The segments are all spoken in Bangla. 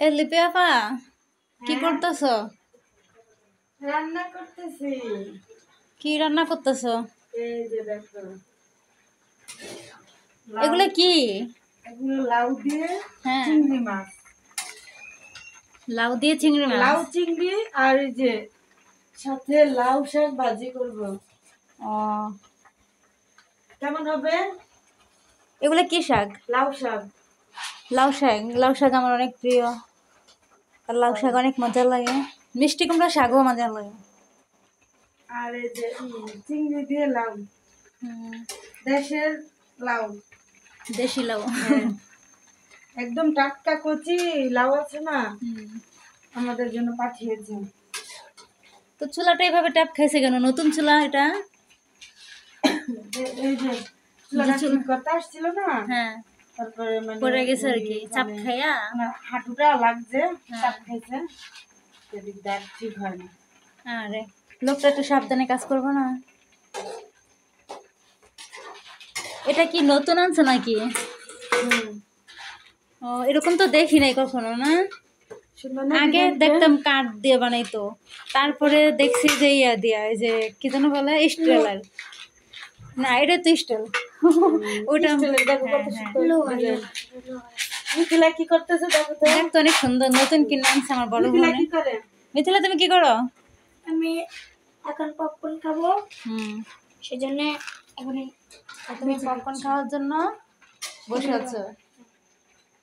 এ লিপি আপা কি করতেছ? রান্না করতেছি। কি রান্না করতেছ? এই যে দেখো, এগুলো কি? এগুলো লাউ দিয়ে হ্যাঁ, চিংড়ি মাছ, লাউ দিয়ে চিংড়ি লাউ মাছ। চিংড়ি আর এই যে সাথে লাউ শাক ভাজি করব। ও, কেমন হবে? এগুলো কি শাক? লাউ শাক। লাউ শাক। লাউ শাক আমার অনেক প্রিয়। আর লাউ শাক অনেক মজা লাগে। মিষ্টি কুমড়া শাকও মজা লাগে। আর এই যে চিংড়ি দিয়ে লাউ, হুম, দেশের লাউ। দেশি লাউ। হ্যাঁ, একদম টাটকা কচি লাউ আছে না, হুম। আমাদের জন্য পাঠিয়েছে। তো চুলাটা এভাবে ট্যাপ খাইছে কেন? নতুন চুলা এটা? এই যে চুলাটা ঠিক করতে আসছিল না, হ্যাঁ, তারপরে মানে পড়ে গেছে আর কি, চাপ ওইখানে খাইয়া। ওনার হাঁটুটা লাগছে, হ্যাঁ। চাপ খাইছে, সেদিক দেখ ঠিক হয় না। আরে, লোকটা একটু সাবধানে কাজ করবো না? এটা কি নতুন আনছো নাকি? হুম, ও, এরকম তো দেখি নাই কখনো না। সুন্দর না আগে ডিজাইনটা? দেখতাম কাঠ দিয়ে বানাইতো, তারপরে দেখছি যে ইয়া দিয়া, এই যে কি যেন বলে, স্টেলার। না, এটা তো স্টেল। ওটা স্টিলের দেখো হ্যাঁ কত হ্যাঁ, সুন্দর ডিজাইন। মিথিলা কি করতেছে দেখো তো। দেখতো অনেক সুন্দর, নতুন কিনে আনছে আমার বড় মিথিলা বোনে। কি করে? মিথিলা তুমি কি করো? আমি এখন পপকর্ন খাবো, হুম, সেজন্য এখন তুমি পপকর্ন খাওয়ার জন্য বসে আছো।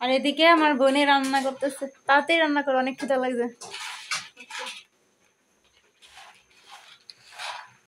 আর এদিকে আমার বোনে রান্না করতেছে। তাড়াতাড়ি রান্না করো, অনেক খিদা লাগছে।